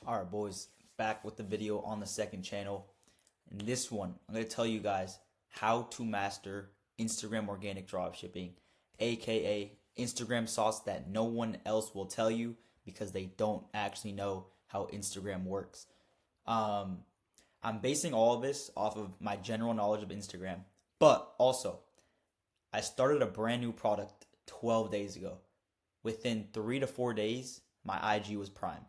Alright boys, back with the video on the second channel. In this one, I'm going to tell you guys how to master Instagram organic dropshipping, aka Instagram sauce that no one else will tell you because they don't actually know how Instagram works. Um, I'm basing all of this off of my general knowledge of Instagram, but also I started a brand new product 12 days ago. Within 3 to 4 days, my IG was primed.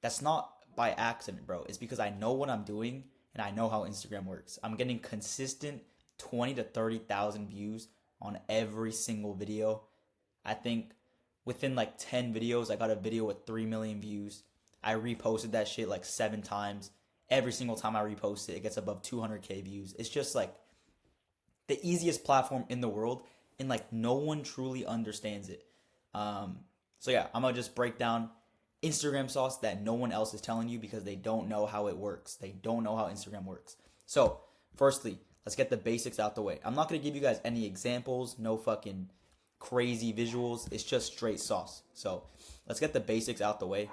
That's not by accident, bro. It's because I know what I'm doing and I know how Instagram works. I'm getting consistent 20 to 30,000 views on every single video. I think within like 10 videos, I got a video with 3 million views. I reposted that shit like 7 times. Every single time I repost it, it gets above 200K views. It's just like the easiest platform in the world, and like no one truly understands it. So yeah, I'm gonna just break down Instagram sauce that no one else is telling you because they don't know how it works. They don't know how Instagram works. So, firstly, let's get the basics out the way. I'm not gonna give you guys any examples, no fucking crazy visuals. It's just straight sauce. So, let's get the basics out the way.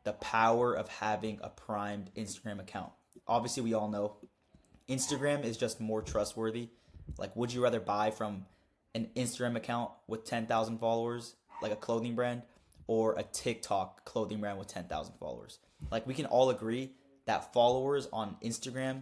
The power of having a primed Instagram account. Obviously, we all know Instagram is just more trustworthy. Like, would you rather buy from an Instagram account with 10,000 followers, like a clothing brand, or a TikTok clothing brand with 10,000 followers? Like, we can all agree that followers on Instagram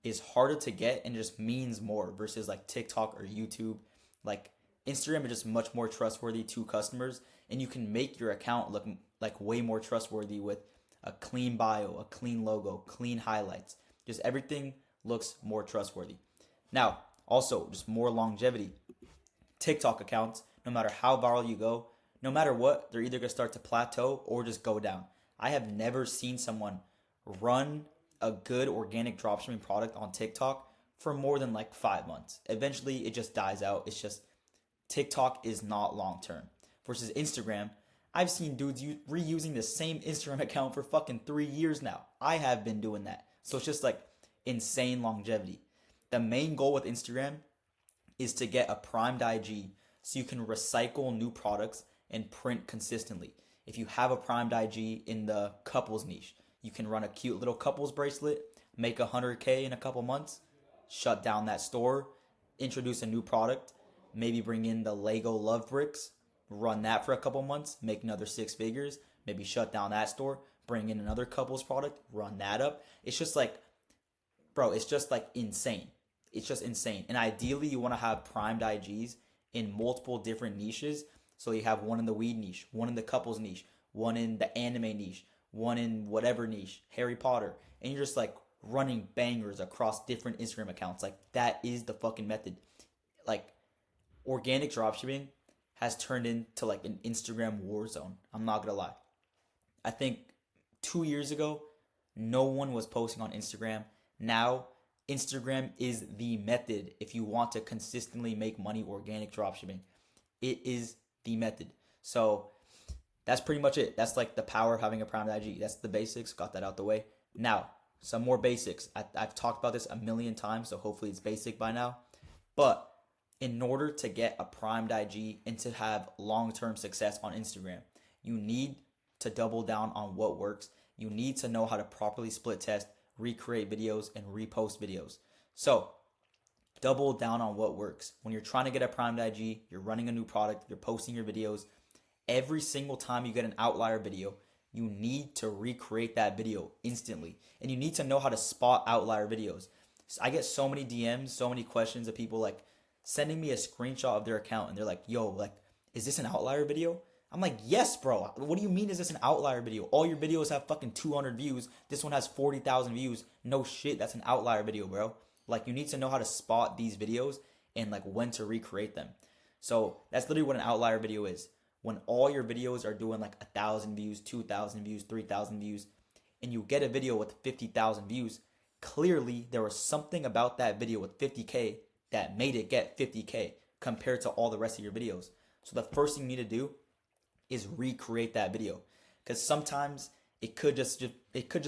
is harder to get and just means more versus like TikTok or YouTube. Like, Instagram is just much more trustworthy to customers, and you can make your account look like way more trustworthy with a clean bio, a clean logo, clean highlights. Just everything looks more trustworthy. Now, also, just more longevity. TikTok accounts, no matter how viral you go, no matter what, they're either going to start to plateau or just go down. I have never seen someone run a good organic dropshipping product on TikTok for more than like 5 months. Eventually, it just dies out. It's just TikTok is not long term. Versus Instagram, I've seen dudes reusing the same Instagram account for fucking 3 years now. I have been doing that. So it's just like insane longevity. The main goal with Instagram is to get a primed IG so you can recycle new products and print consistently. If you have a primed IG in the couples niche, you can run a cute little couples bracelet, make 100K in a couple months, shut down that store, introduce a new product, maybe bring in the Lego love bricks, run that for a couple months, make another 6 figures, maybe shut down that store, bring in another couples product, run that up. It's just like, bro, it's just like insane. It's just insane. And ideally, you want to have primed IGs in multiple different niches. So you have one in the weed niche, one in the couples niche, one in the anime niche, one in whatever niche, Harry Potter. And you're just like running bangers across different Instagram accounts. Like, that is the fucking method. Like, organic dropshipping has turned into like an Instagram war zone. I'm not gonna lie. I think 2 years ago, no one was posting on Instagram. Now, Instagram is the method if you want to consistently make money organic dropshipping. It is the method. So that's pretty much it. That's like the power of having a primed IG. That's the basics. Got that out the way. Now, some more basics. I've talked about this a million times, so hopefully it's basic by now. But in order to get a primed IG and to have long-term success on Instagram, you need to double down on what works. You need to know how to properly split test, recreate videos, and repost videos. So double down on what works. When you're trying to get a primed IG, you're running a new product, you're posting your videos, every single time you get an outlier video, you need to recreate that video instantly. And you need to know how to spot outlier videos. I get so many DMs, so many questions of people like sending me a screenshot of their account and they're like, yo, like, is this an outlier video? I'm like, yes, bro. What do you mean is this an outlier video? All your videos have fucking 200 views. This one has 40,000 views. No shit, that's an outlier video, bro. Like, you need to know how to spot these videos and like when to recreate them. So that's literally what an outlier video is. When all your videos are doing like 1,000 views, 2,000 views, 3,000 views, and you get a video with 50,000 views, clearly there was something about that video with 50K that made it get 50K compared to all the rest of your videos. So the first thing you need to do is recreate that video, because sometimes it could just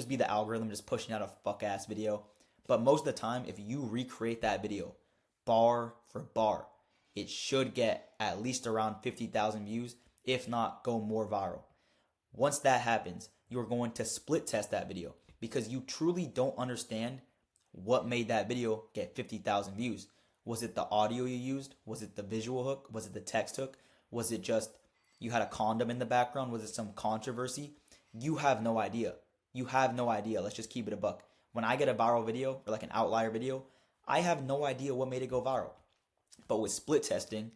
be the algorithm just pushing out a fuck ass video. But most of the time, if you recreate that video bar for bar, it should get at least around 50,000 views, if not go more viral. Once that happens, you're going to split test that video because you truly don't understand what made that video get 50,000 views. Was it the audio you used? Was it the visual hook? Was it the text hook? Was it just you had a condom in the background? Was it some controversy? You have no idea. You have no idea. Let's just keep it a buck. When I get a viral video or like an outlier video, I have no idea what made it go viral. But with split testing,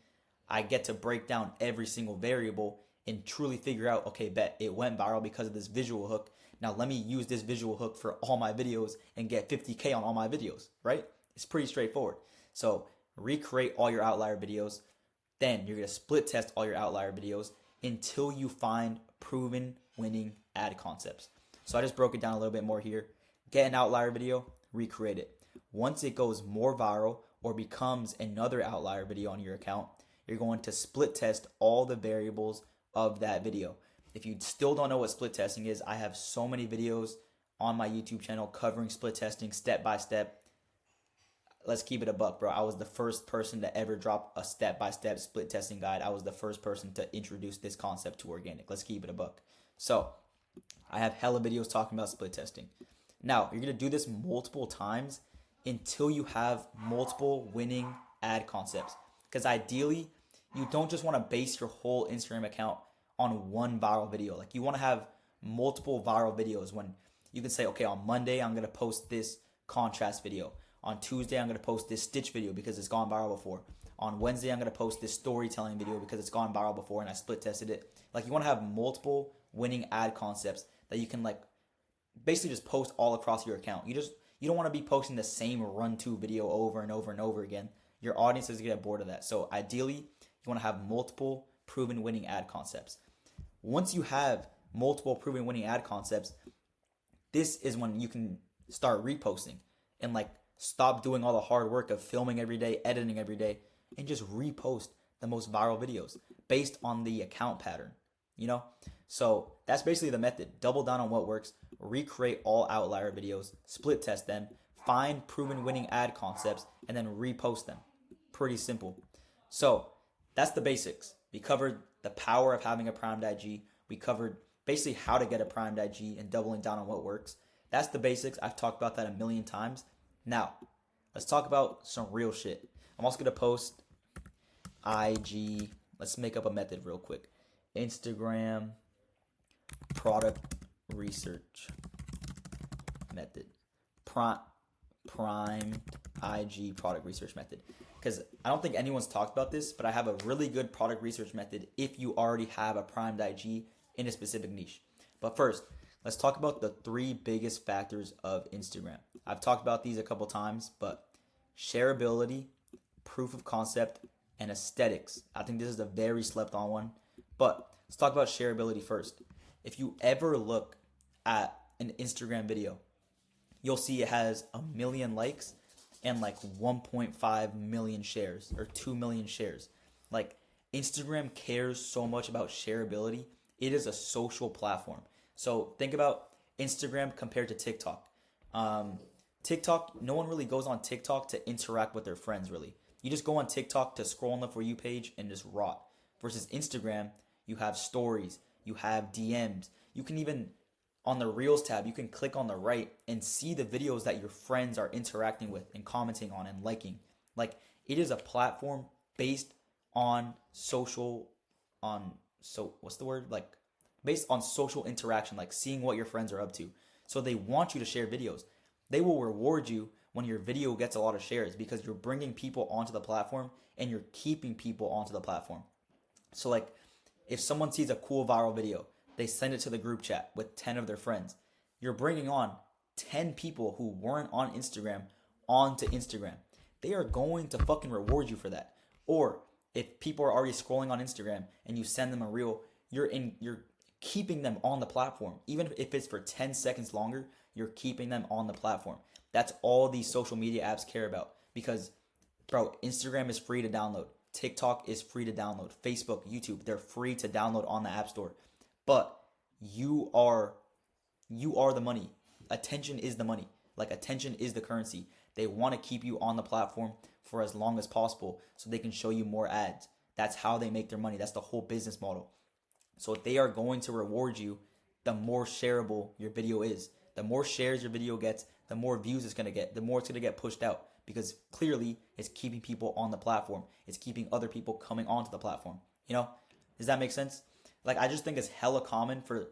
I get to break down every single variable and truly figure out, okay, bet it went viral because of this visual hook. Now let me use this visual hook for all my videos and get 50K on all my videos, right? It's pretty straightforward. So recreate all your outlier videos. Then you're going to split test all your outlier videos until you find proven winning ad concepts. So I just broke it down a little bit more here. Get an outlier video, recreate it. Once it goes more viral or becomes another outlier video on your account, you're going to split test all the variables of that video. If you still don't know what split testing is, I have so many videos on my YouTube channel covering split testing step by step. Let's keep it a buck, bro. I was the first person to ever drop a step-by-step split testing guide. I was the first person to introduce this concept to organic. Let's keep it a buck. So I have hella videos talking about split testing. Now, you're going to do this multiple times until you have multiple winning ad concepts. Because ideally, you don't just want to base your whole Instagram account on one viral video. Like you want to have multiple viral videos when you can say, okay, on Monday, I'm going to post this contrast video. On Tuesday, I'm going to post this stitch video because it's gone viral before. On Wednesday, I'm going to post this storytelling video because it's gone viral before and I split tested it. Like you want to have multiple winning ad concepts that you can like basically just post all across your account. You don't want to be posting the same run-to video over and over and over again. Your audience is going to get bored of that. So ideally, you want to have multiple proven winning ad concepts. Once you have multiple proven winning ad concepts, this is when you can start reposting and like stop doing all the hard work of filming every day, editing every day, and just repost the most viral videos based on the account pattern, you know? So that's basically the method. Double down on what works, recreate all outlier videos, split test them, find proven winning ad concepts, and then repost them. Pretty simple. So that's the basics. We covered the power of having a primed IG. We covered basically how to get a primed IG and doubling down on what works. That's the basics. I've talked about that a million times. Now, let's talk about some real shit. I'm also going to post IG. Let's make up a method real quick. Instagram product research method. Prime IG product research method. Because I don't think anyone's talked about this, but I have a really good product research method if you already have a primed IG in a specific niche. But first, let's talk about the 3 biggest factors of Instagram. I've talked about these a couple times, but shareability, proof of concept, and aesthetics. I think this is a very slept on one. But let's talk about shareability first. If you ever look at an Instagram video, you'll see it has 1 million likes and like 1.5 million shares or 2 million shares. Like Instagram cares so much about shareability. It is a social platform. So think about Instagram compared to TikTok. TikTok, no one really goes on TikTok to interact with their friends, really. You just go on TikTok to scroll on the For You page and just rot. Versus Instagram, you have stories, you have DMs. You can even, on the Reels tab, you can click on the right and see the videos that your friends are interacting with and commenting on and liking. Like, it is a platform based on based on social interaction, like seeing what your friends are up to. So they want you to share videos. They will reward you when your video gets a lot of shares because you're bringing people onto the platform and you're keeping people onto the platform. So like if someone sees a cool viral video, they send it to the group chat with 10 of their friends. You're bringing on 10 people who weren't on Instagram onto Instagram. They are going to fucking reward you for that. Or if people are already scrolling on Instagram and you send them a reel, you're keeping them on the platform. Even if it's for 10 seconds longer, you're keeping them on the platform. That's all these social media apps care about because, bro, Instagram is free to download. TikTok is free to download. Facebook, YouTube, they're free to download on the App Store. But you are the money. Attention is the money. Like attention is the currency. They want to keep you on the platform for as long as possible so they can show you more ads. That's how they make their money. That's the whole business model. So they are going to reward you the more shareable your video is. The more shares your video gets, the more views it's going to get, the more it's going to get pushed out, because clearly it's keeping people on the platform. It's keeping other people coming onto the platform. You know, does that make sense? Like, I just think it's hella common for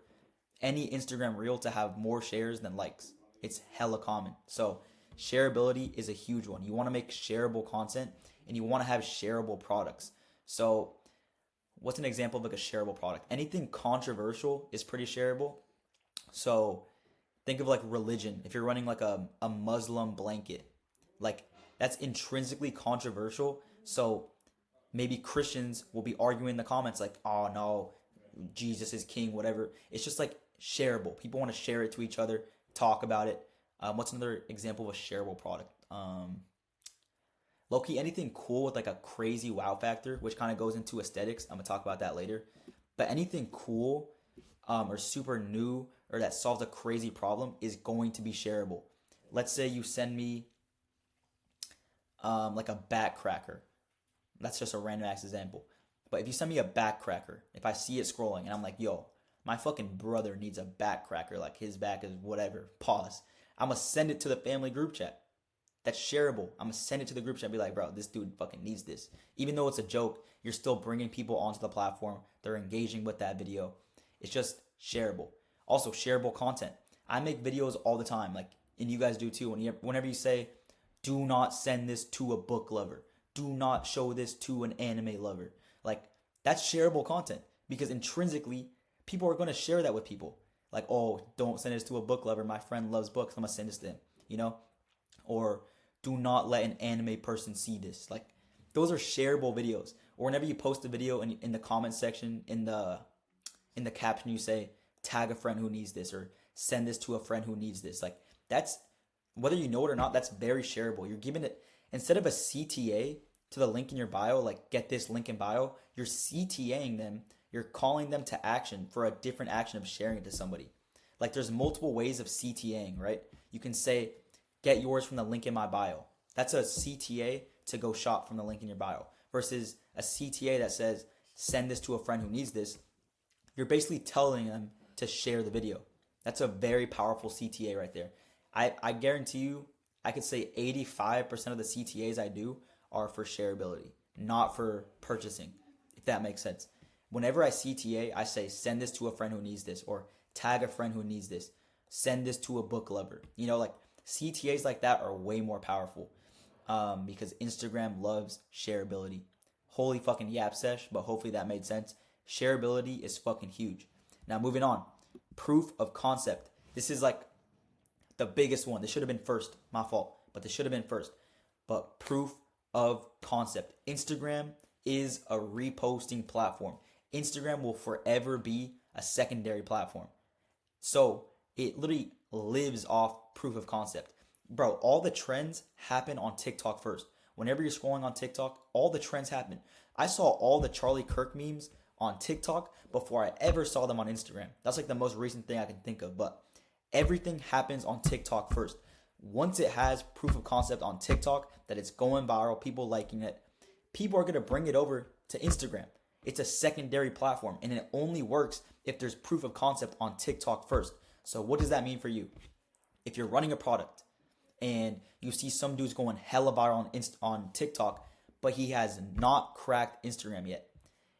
any Instagram reel to have more shares than likes. It's hella common. So shareability is a huge one. You want to make shareable content and you want to have shareable products. So what's an example of like a shareable product? Anything controversial is pretty shareable. So think of like religion. If you're running like a Muslim blanket, like that's intrinsically controversial. So maybe Christians will be arguing in the comments like, oh no, Jesus is king, whatever. It's just like shareable. People want to share it to each other, talk about it. What's another example of a shareable product? Low-key, anything cool with like a crazy wow factor, which kind of goes into aesthetics. I'm going to talk about that later. But anything cool or super new or that solves a crazy problem is going to be shareable. Let's say you send me like a back cracker. That's just a random ass example. But if you send me a back cracker, if I see it scrolling and I'm like, yo, my fucking brother needs a back cracker, like his back is whatever, pause. I'm going to send it to the family group chat. That's shareable. I'm going to send it to the group chat and be like, bro, this dude fucking needs this. Even though it's a joke, you're still bringing people onto the platform. They're engaging with that video. It's just shareable. Also, shareable content. I make videos all the time, like, and you guys do too. Whenever you say, do not send this to a book lover. Do not show this to an anime lover. Like, that's shareable content because intrinsically, people are going to share that with people. Like, oh, don't send this to a book lover. My friend loves books. I'm going to send this to him, you know? Or do not let an anime person see this. Like, those are shareable videos. Or whenever you post a video in the comment section, in the caption, you say, tag a friend who needs this or send this to a friend who needs this. Like, that's, whether you know it or not, that's very shareable. You're giving it, instead of a CTA to the link in your bio, like get this link in bio, you're CTAing them. You're calling them to action for a different action of sharing it to somebody. Like, there's multiple ways of CTAing, right? You can say, get yours from the link in my bio. That's a CTA to go shop from the link in your bio. Versus a CTA that says, send this to a friend who needs this. You're basically telling them to share the video. That's a very powerful CTA right there. I guarantee you, I could say 85% of the CTAs I do are for shareability, not for purchasing, if that makes sense. Whenever I CTA, I say, send this to a friend who needs this, or tag a friend who needs this, send this to a book lover. You know, like CTAs like that are way more powerful because Instagram loves shareability. Holy fucking yap sesh, but hopefully that made sense. Shareability is fucking huge. Now moving on, proof of concept. This is like the biggest one. This should have been first, my fault, but this should have been first. But proof of concept. Instagram is a reposting platform. Instagram will forever be a secondary platform. So it literally lives off proof of concept. Bro, all the trends happen on TikTok first. Whenever you're scrolling on TikTok, all the trends happen. I saw all the Charlie Kirk memes on TikTok before I ever saw them on Instagram. That's like the most recent thing I can think of. But everything happens on TikTok first. Once it has proof of concept on TikTok that it's going viral, people liking it, people are going to bring it over to Instagram. It's a secondary platform, and it only works if there's proof of concept on TikTok first. So what does that mean for you? If you're running a product and you see some dude's going hella viral on TikTok, but he has not cracked Instagram yet.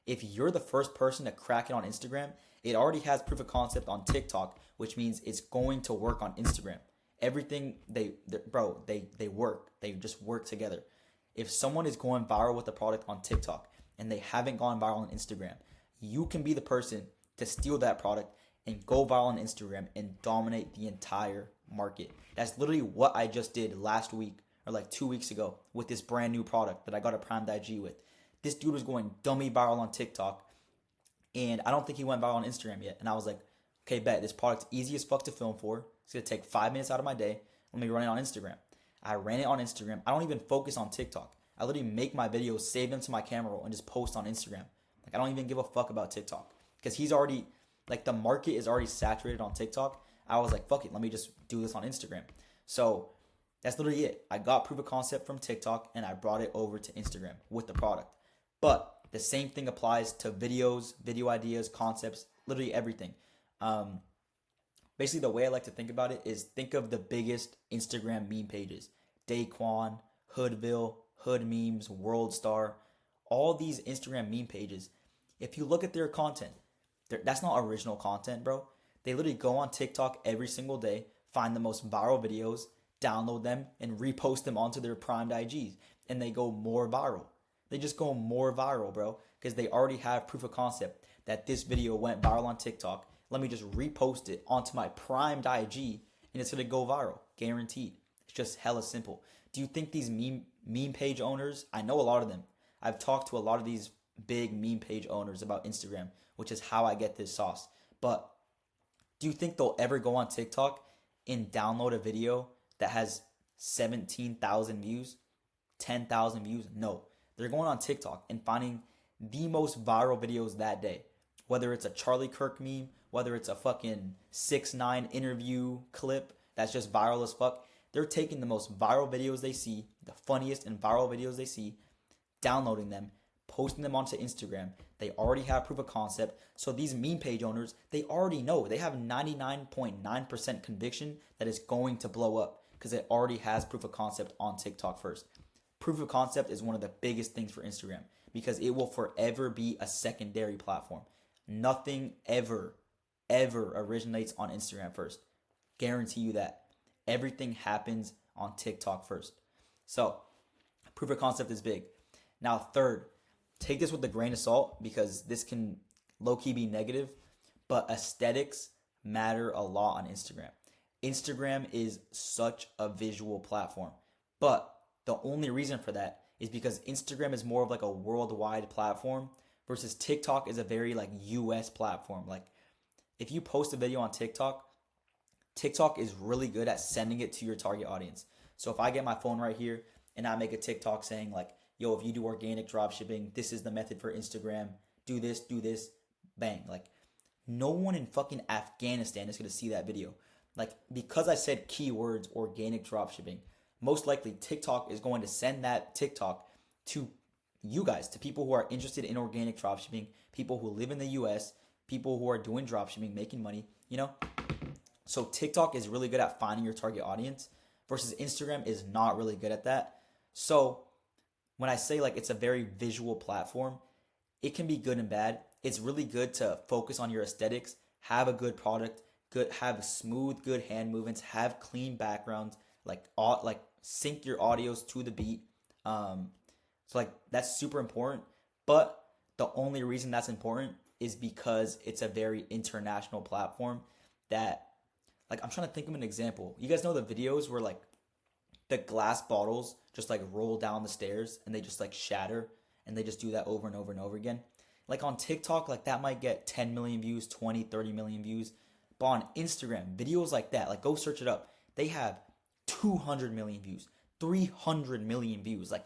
If you're the first person to crack it on Instagram, it already has proof of concept on TikTok, which means it's going to work on Instagram. Everything they work. They just work together. If someone is going viral with a product on TikTok and they haven't gone viral on Instagram, you can be the person to steal that product and go viral on Instagram and dominate the entire market. That's literally what I just did last week or like 2 weeks ago with this brand new product that I got a primed IG with. This dude was going dummy viral on TikTok, and I don't think he went viral on Instagram yet. And I was like, okay, bet, this product's easy as fuck to film for. It's going to take 5 minutes out of my day. Let me run it on Instagram. I ran it on Instagram. I don't even focus on TikTok. I literally make my videos, save them to my camera roll, and just post on Instagram. Like, I don't even give a fuck about TikTok. Because he's already, like, the market is already saturated on TikTok. I was like, fuck it, let me just do this on Instagram. So that's literally it. I got proof of concept from TikTok, and I brought it over to Instagram with the product. But the same thing applies to videos, video ideas, concepts, literally everything. Basically, the way I like to think about it is think of the biggest Instagram meme pages: Daquan, Hoodville, Hood Memes, World Star, all these Instagram meme pages. If you look at their content, that's not original content, bro. They literally go on TikTok every single day, find the most viral videos, download them, and repost them onto their primed IGs. And they go more viral. They just go more viral, bro, because they already have proof of concept that this video went viral on TikTok. Let me just repost it onto my primed IG and it's going to go viral. Guaranteed. It's just hella simple. Do you think these meme page owners, I know a lot of them. I've talked to a lot of these big meme page owners about Instagram, which is how I get this sauce. But do you think they'll ever go on TikTok and download a video that has 17,000 views, 10,000 views? No. They're going on TikTok and finding the most viral videos that day. Whether it's a Charlie Kirk meme, whether it's a fucking 6ix9ine interview clip that's just viral as fuck. They're taking the most viral videos they see, the funniest and viral videos they see, downloading them, posting them onto Instagram. They already have proof of concept. So these meme page owners, they already know. They have 99.9% conviction that it's going to blow up because it already has proof of concept on TikTok first. Proof of concept is one of the biggest things for Instagram because it will forever be a secondary platform. Nothing ever originates on Instagram first. Guarantee you that. Everything happens on TikTok first. So, proof of concept is big. Now, third, take this with a grain of salt because this can low-key be negative, but aesthetics matter a lot on Instagram. Instagram is such a visual platform, but the only reason for that is because Instagram is more of like a worldwide platform versus TikTok is a very like US platform. Like if you post a video on TikTok, TikTok is really good at sending it to your target audience. So if I get my phone right here and I make a TikTok saying like, yo, if you do organic dropshipping, this is the method for Instagram. Do this, bang. Like no one in fucking Afghanistan is going to see that video. Like because I said keywords organic dropshipping, most likely TikTok is going to send that TikTok to you guys, to people who are interested in organic dropshipping, people who live in the US, people who are doing dropshipping, making money, you know? So TikTok is really good at finding your target audience versus Instagram is not really good at that. So when I say like it's a very visual platform, it can be good and bad. It's really good to focus on your aesthetics, have a good product, have smooth, good hand movements, have clean backgrounds, like sync your audios to the beat. So like that's super important. But the only reason that's important is because it's a very international platform that, like, I'm trying to think of an example. You guys know the videos where like the glass bottles just like roll down the stairs and they just like shatter and they just do that over and over and over again. Like on TikTok, like that might get 10 million views, 20, 30 million views. But on Instagram, videos like that, like go search it up. They have 200 million views, 300 million views. Like,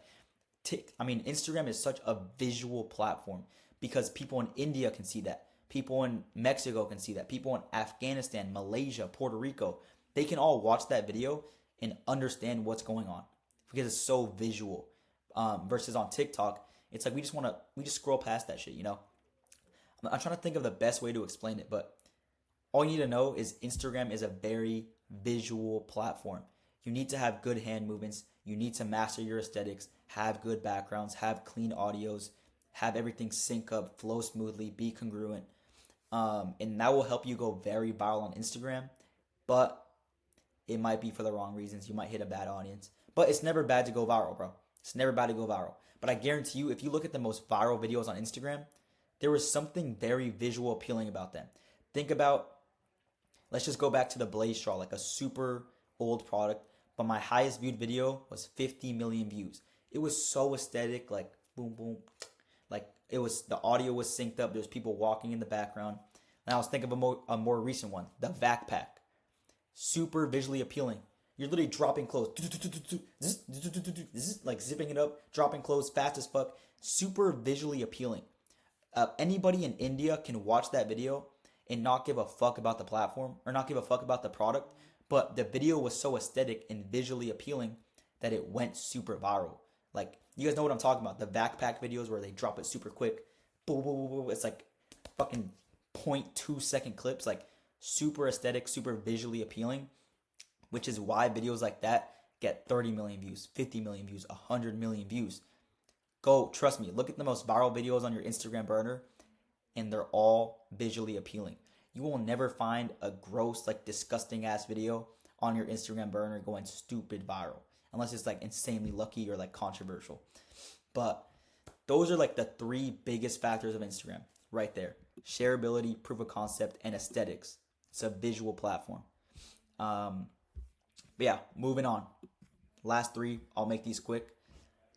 Instagram is such a visual platform because people in India can see that. People in Mexico can see that. People in Afghanistan, Malaysia, Puerto Rico, they can all watch that video and understand what's going on because it's so visual. Versus on TikTok, it's like we just scroll past that shit, you know? I'm trying to think of the best way to explain it, but all you need to know is Instagram is a very visual platform. You need to have good hand movements. You need to master your aesthetics, have good backgrounds, have clean audios, have everything sync up, flow smoothly, be congruent. And that will help you go very viral on Instagram, but it might be for the wrong reasons. You might hit a bad audience. But it's never bad to go viral, bro. It's never bad to go viral. But I guarantee you, if you look at the most viral videos on Instagram, there was something very visual appealing about them. Think about, let's just go back to the Blaze Straw, like a super old product. But my highest viewed video was 50 million views. It was so aesthetic, like boom, boom. Like it was, the audio was synced up. There's people walking in the background. And I was thinking of a more recent one, the Vac Pack. Super visually appealing. You're literally dropping clothes, like zipping it up, dropping clothes fast as fuck. Super visually appealing. Anybody in India can watch that video and not give a fuck about the platform or not give a fuck about the product. But the video was so aesthetic and visually appealing that it went super viral. Like, you guys know what I'm talking about. The backpack videos where they drop it super quick. Boom, boom, boom, boom. It's like fucking 0.2 second clips. Like, super aesthetic, super visually appealing, which is why videos like that get 30 million views, 50 million views, 100 million views. Go, trust me, look at the most viral videos on your Instagram burner, and they're all visually appealing. You will never find a gross, like disgusting ass video on your Instagram burner going stupid viral, unless it's like insanely lucky or like controversial. But those are like the three biggest factors of Instagram right there: shareability, proof of concept, and aesthetics. It's a visual platform. But yeah, moving on. Last three, I'll make these quick.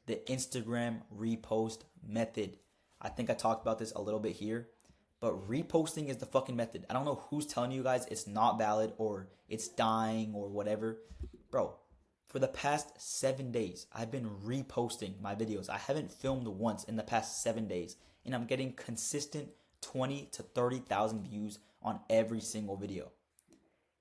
The Instagram repost method. I think I talked about this a little bit here, but reposting is the fucking method. I don't know who's telling you guys it's not valid or it's dying or whatever. Bro, for the past 7 days, I've been reposting my videos. I haven't filmed once in the past 7 days, and I'm getting consistent 20 to 30,000 views on every single video.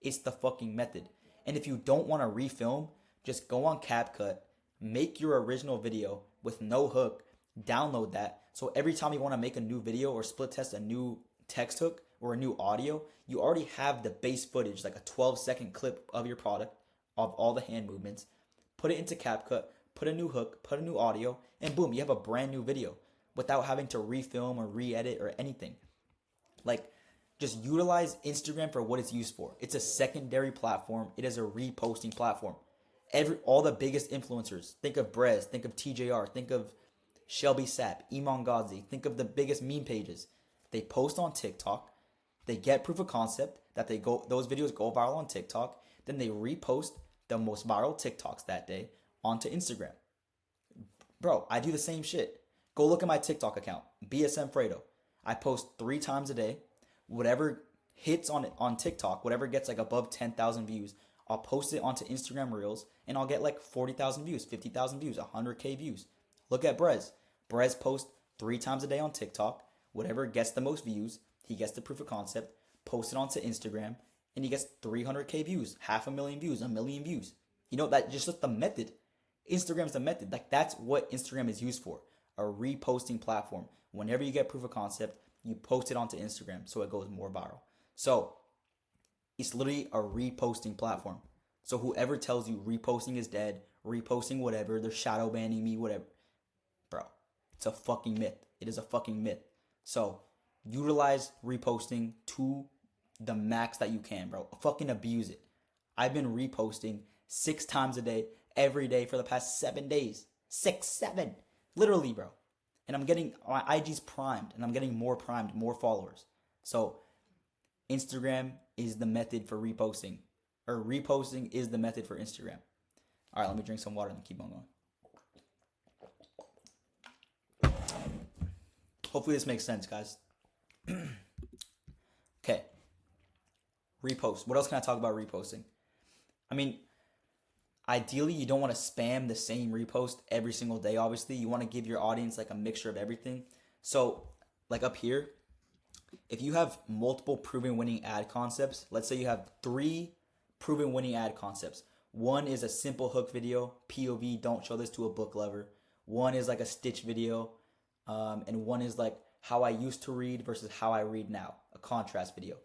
It's the fucking method. And if you don't want to refilm, just go on CapCut, make your original video with no hook, download that. So every time you want to make a new video or split test a new text hook or a new audio, you already have the base footage, like a 12-second clip of your product, of all the hand movements. Put it into CapCut, put a new hook, put a new audio, and boom, you have a brand new video without having to refilm or re-edit or anything. Like, just utilize Instagram for what it's used for. It's a secondary platform. It is a reposting platform. All the biggest influencers, think of Brez, think of TJR, think of Shelby Sapp, Iman Ghazi, think of the biggest meme pages. They post on TikTok, they get proof of concept that those videos go viral on TikTok, then they repost the most viral TikToks that day onto Instagram. Bro, I do the same shit. Go look at my TikTok account, BSM Fredo. I post 3 times a day. Whatever hits on TikTok, whatever gets like above 10,000 views, I'll post it onto Instagram Reels and I'll get like 40,000 views, 50,000 views, 100K views. Look at Brez. Brez posts 3 times a day on TikTok. Whatever gets the most views, he gets the proof of concept, post it onto Instagram, and he gets 300K views, 500,000 views, 1 million views. You know, that just the method. Instagram's the method. Like, that's what Instagram is used for. A reposting platform. Whenever you get proof of concept, you post it onto Instagram so it goes more viral. So it's literally a reposting platform. So whoever tells you reposting is dead, reposting whatever, they're shadow banning me, whatever, bro, it's a fucking myth. It is a fucking myth. So utilize reposting to the max that you can, bro. Fucking abuse it. I've been reposting 6 times a day, every day for the past 7 days. 6, 7. Literally, bro. And I'm getting, my IG's primed, and I'm getting more primed, more followers. So Instagram is the method for reposting. Or reposting is the method for Instagram. All right, let me drink some water and keep on going. Hopefully this makes sense, guys. Okay. Repost. What else can I talk about reposting? I mean, ideally, you don't want to spam the same repost every single day, obviously. You want to give your audience like a mixture of everything. So, like up here, if you have multiple proven winning ad concepts, let's say you have 3 proven winning ad concepts. One is a simple hook video, POV, don't show this to a book lover. One is like a stitch video. And one is like how I used to read versus how I read now, a contrast video.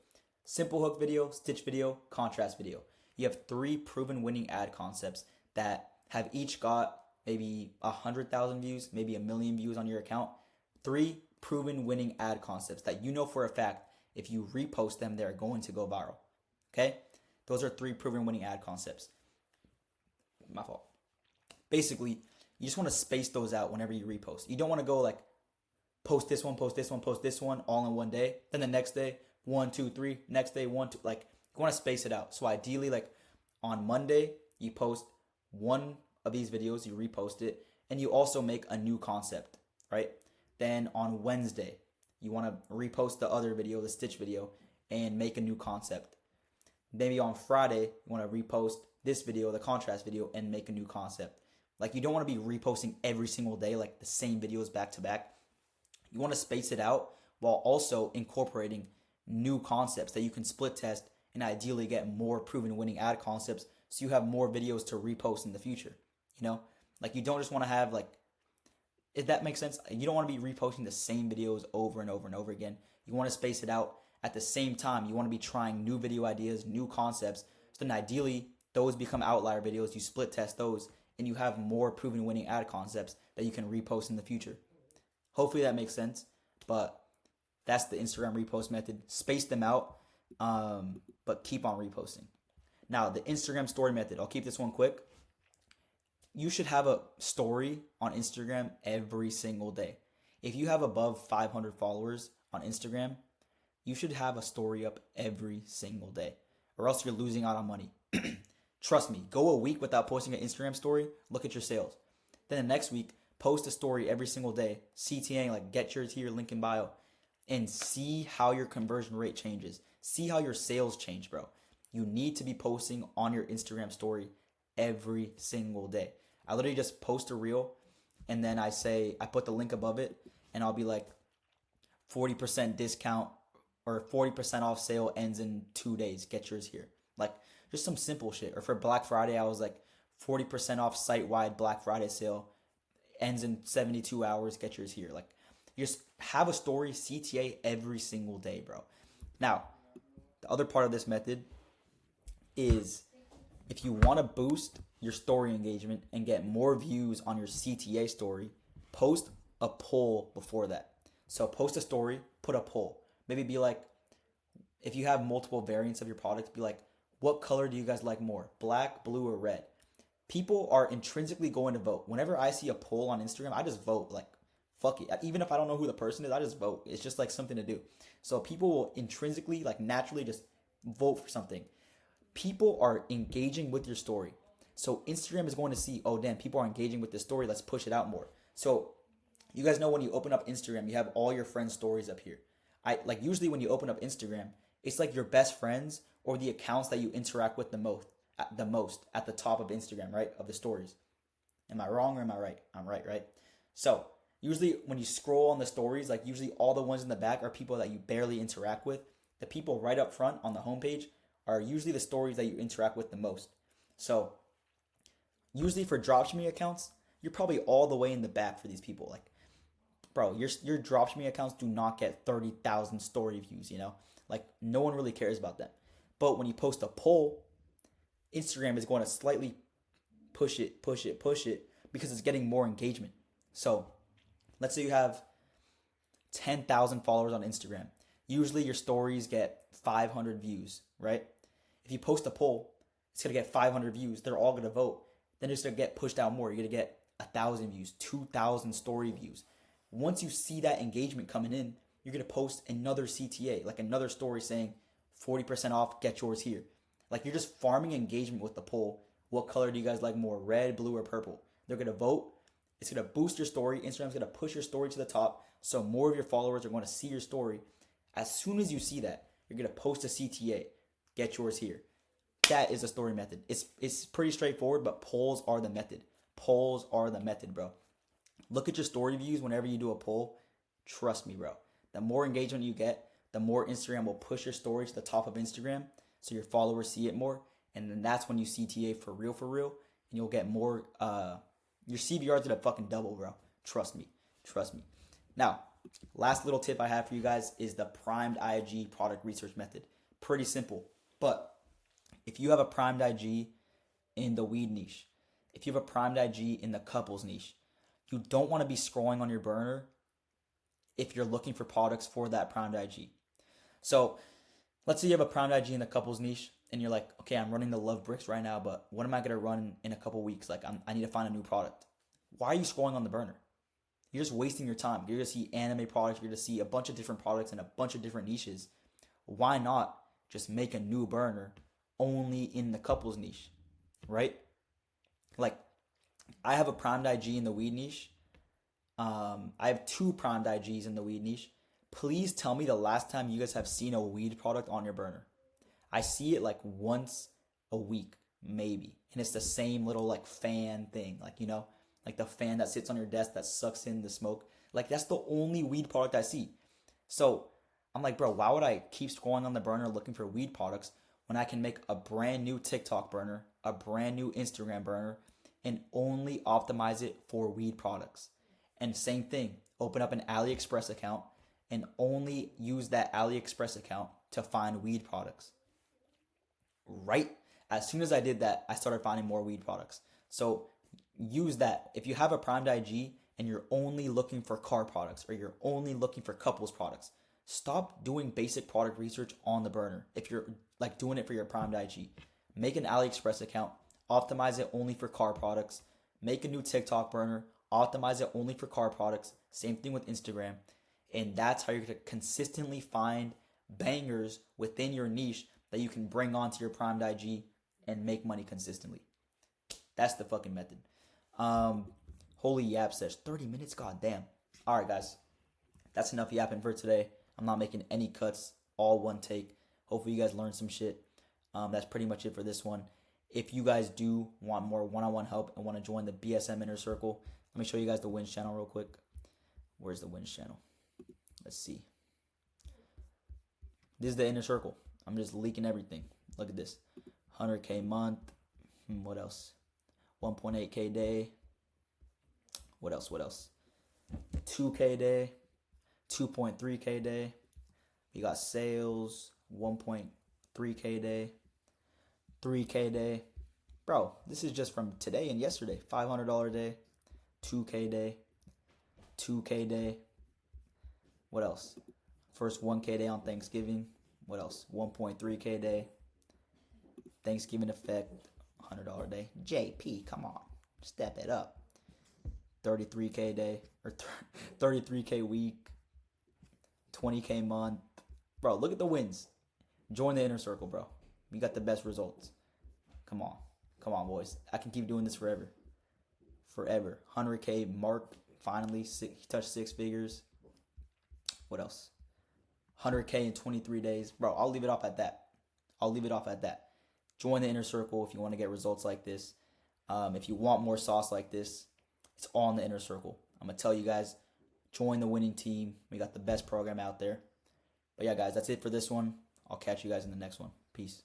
Simple hook video, stitch video, contrast video. You have 3 proven winning ad concepts that have each got maybe 100,000 views, maybe 1 million views on your account. 3 proven winning ad concepts that you know for a fact if you repost them, they're going to go viral. Okay? Those are 3 proven winning ad concepts. My fault. Basically, you just want to space those out whenever you repost. You don't want to go like post this one, post this one, post this one all in one day. Then the next day, 1, 2, 3. Next day, 1, 2. Like, you want to space it out. So ideally, like on Monday, you post one of these videos, you repost it, and you also make a new concept, right? Then on Wednesday, you want to repost the other video, the stitch video, and make a new concept. Maybe on Friday, you want to repost this video, the contrast video, and make a new concept. Like, you don't want to be reposting every single day, like the same videos back to back. You want to space it out while also incorporating new concepts that you can split test and ideally get more proven winning ad concepts so you have more videos to repost in the future. You know, like, you don't just want to have, like, if that makes sense, you don't want to be reposting the same videos over and over and over again. You want to space it out. At the same time, you want to be trying new video ideas, new concepts. So then ideally, those become outlier videos. You split test those, and you have more proven winning ad concepts that you can repost in the future. Hopefully that makes sense. But that's the Instagram repost method. Space them out, but keep on reposting. Now, the Instagram story method. I'll keep this one quick. You should have a story on Instagram every single day. If you have above 500 followers on Instagram, you should have a story up every single day, or else you're losing out on money. Trust me, go a week without posting an Instagram story, look at your sales. Then the next week, post a story every single day, CTAing like get yours here, link in bio, and see how your conversion rate changes. See how your sales change, bro. You need to be posting on your Instagram story every single day. I literally just post a reel, and then I put the link above it, and I'll be like 40% discount or 40% off sale ends in 2 days. Get yours here. Like just some simple shit. Or for Black Friday, I was like 40% off site-wide Black Friday sale ends in 72 hours. Get yours here. Like you just have a story CTA every single day, bro. Now, the other part of this method is if you want to boost your story engagement and get more views on your CTA story, post a poll before that. So post a story, put a poll. Maybe be like, if you have multiple variants of your product, be like, what color do you guys like more? Black, blue, or red? People are intrinsically going to vote. Whenever I see a poll on Instagram, I just vote. Like, fuck it. Even if I don't know who the person is, I just vote. It's just like something to do. So people will intrinsically, like naturally just vote for something. People are engaging with your story. So Instagram is going to see, oh damn, people are engaging with this story. Let's push it out more. So you guys know when you open up Instagram, you have all your friends' stories up here. Usually when you open up Instagram, it's like your best friends or the accounts that you interact with the most at the top of Instagram, right? Of the stories. Am I wrong or am I right? I'm right, right? So usually when you scroll on the stories, like usually all the ones in the back are people that you barely interact with. The people right up front on the homepage are usually the stories that you interact with the most. So usually for dropshipping accounts, you're probably all the way in the back for these people. Like, bro, your dropshipping accounts do not get 30,000 story views, you know? Like, no one really cares about them. But when you post a poll, Instagram is going to slightly push it because it's getting more engagement. So let's say you have 10,000 followers on Instagram. Usually your stories get 500 views, right? If you post a poll, it's going to get 500 views. They're all going to vote. Then it's going to get pushed out more. You're going to get 1,000 views, 2,000 story views. Once you see that engagement coming in, you're going to post another CTA, like another story saying 40% off, get yours here. Like you're just farming engagement with the poll. What color do you guys like more, red, blue, or purple? They're going to vote. It's going to boost your story. Instagram's going to push your story to the top. So more of your followers are going to see your story. As soon as you see that, you're going to post a CTA, get yours here. That is a story method. It's pretty straightforward, but polls are the method. Polls are the method, bro. Look at your story views whenever you do a poll. Trust me, bro. The more engagement you get, the more Instagram will push your story to the top of Instagram so your followers see it more. And then that's when you CTA for real, and you'll get more, your CVR's gonna fucking double, bro. Trust me. Now, last little tip I have for you guys is the primed IG product research method. Pretty simple, but if you have a primed IG in the weed niche, if you have a primed IG in the couples niche, you don't want to be scrolling on your burner if you're looking for products for that primed IG. So let's say you have a primed IG in the couples niche and you're like, okay, I'm running the Love Bricks right now, but what am I going to run in a couple weeks? Like I need to find a new product. Why are you scrolling on the burner? You're just wasting your time. You're going to see anime products. You're going to see a bunch of different products in a bunch of different niches. Why not just make a new burner only in the couples niche, right? Like I have a primed IG in the weed niche. I have 2 primed IGs in the weed niche. Please tell me the last time you guys have seen a weed product on your burner. I see it like once a week, maybe. And it's the same little like fan thing. Like, you know, like the fan that sits on your desk that sucks in the smoke. Like that's the only weed product I see. So I'm like, bro, why would I keep scrolling on the burner looking for weed products when I can make a brand new TikTok burner, a brand new Instagram burner, and only optimize it for weed products? And same thing, open up an AliExpress account and only use that AliExpress account to find weed products. Right as soon as I did that, I started finding more weed products. So use that. If you have a primed IG and you're only looking for car products or you're only looking for couples products, stop doing basic product research on the burner. If you're like doing it for your primed IG, make an AliExpress account, optimize it only for car products, make a new TikTok burner, optimize it only for car products. Same thing with Instagram. And that's how you're going to consistently find bangers within your niche that you can bring onto your primed IG and make money consistently. That's the fucking method. Holy yap says 30 minutes. God damn. All right, guys. That's enough yapping for today. I'm not making any cuts. All one take. Hopefully you guys learned some shit. That's pretty much it for this one. If you guys do want more one-on-one help and want to join the BSM Inner Circle, let me show you guys the wins channel real quick. Where's the wins channel? Let's see. This is the Inner Circle. I'm just leaking everything. Look at this. 100K month. What else? 1.8K day. What else? 2K day. 2.3K day. We got sales. 1.3K day. 3K day. Bro, this is just from today and yesterday. $500 day. 2K day. 2K day. What else? First 1K day on Thanksgiving. What else? 1.3K day. Thanksgiving effect. $100 day. JP, come on. Step it up. 33K day. Or 33K week. 20K month. Bro, look at the wins. Join the Inner Circle, bro. We got the best results. Come on. Come on, boys. I can keep doing this forever. Forever. 100K mark. Finally. He touched 6 figures. What else? 100K in 23 days. Bro, I'll leave it off at that. Join the Inner Circle if you want to get results like this. If you want more sauce like this, it's all in the Inner Circle. I'm going to tell you guys, join the winning team. We got the best program out there. But yeah, guys, that's it for this one. I'll catch you guys in the next one. Peace.